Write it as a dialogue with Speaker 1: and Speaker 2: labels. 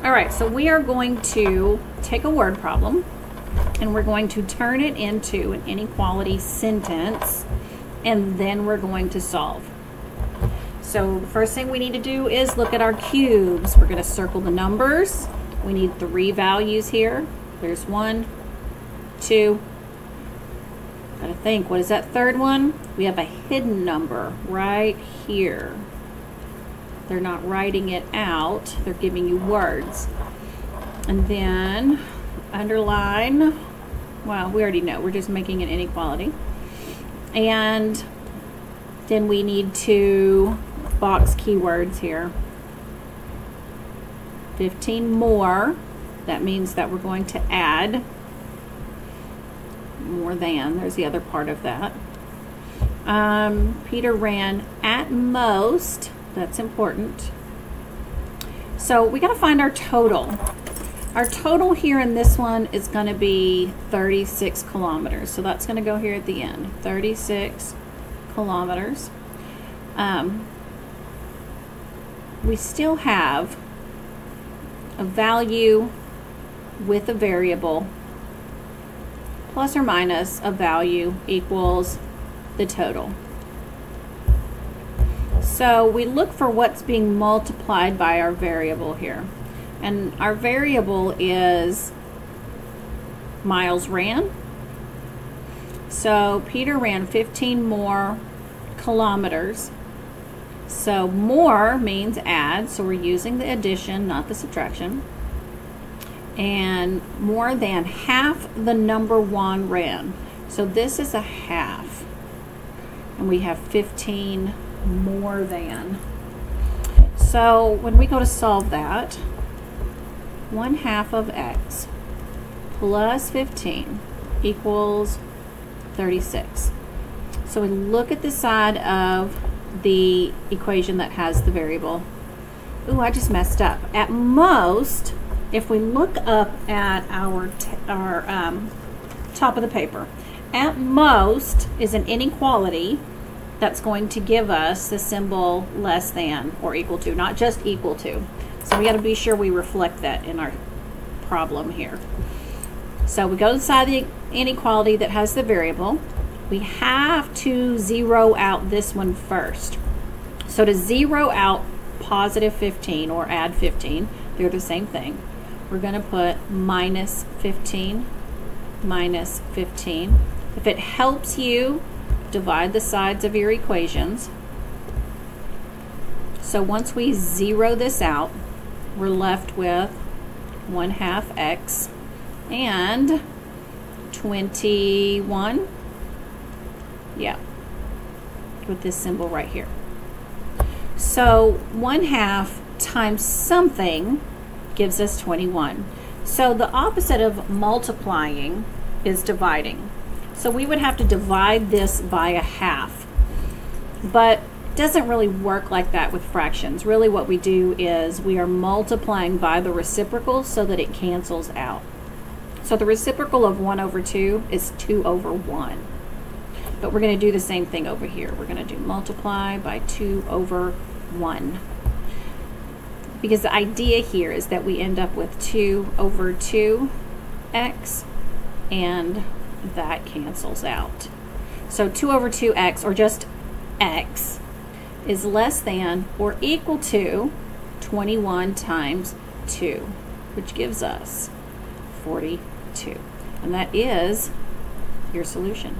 Speaker 1: All right, so we are going to take a word problem and we're going to turn it into an inequality sentence, and then we're going to solve. So the first thing we need to do is look at our cubes. We're going to circle the numbers. We need 3 values here. There's 1, 2. Gotta think, what is that third one? We have a hidden number right here. They're not writing it out, they're giving you words. And then underline, well, we already know, we're just making an inequality. And then we need to box keywords here. 15 more, that means that we're going to add more than, there's the other part of that. Peter ran at most, that's important. So we got to find our total. Our total here in this one is going to be 36 kilometers. So that's going to go here at the end, 36 kilometers. We still have a value with a variable plus or minus a value equals the total. So we look for what's being multiplied by our variable here. And our variable is miles ran. So Peter ran 15 more kilometers. So more means add, so we're using the addition, not the subtraction. And more than half the number 1 ran. So this is a half. And we have 15 more than. So when we go to solve that, 1/2 of x plus 15 equals 36. So we look at the side of the equation that has the variable. Ooh, I just messed up. At most, if we look up at our top of the paper, at most is an inequality that's going to give us the symbol less than or equal to, not just equal to. So we got to be sure we reflect that in our problem here. So we go to the side of the inequality that has the variable. We have to zero out this one first. So to zero out positive 15 or add 15, they're the same thing. We're going to put minus 15, minus 15. If it helps you, divide the sides of your equations. So once we zero this out, we're left with 1/2 x and 21. Yeah, with this symbol right here. So 1/2 times something gives us 21. So the opposite of multiplying is dividing. So we would have to divide this by a half. But it doesn't really work like that with fractions. Really what we do is we are multiplying by the reciprocal so that it cancels out. So the reciprocal of 1/2 is 2/1. But we're going to do the same thing over here. We're going to do multiply by 2/1. Because the idea here is that we end up with 2/2x, and that cancels out. So 2/2x, or just x, is less than or equal to 21 times 2, which gives us 42. And that is your solution.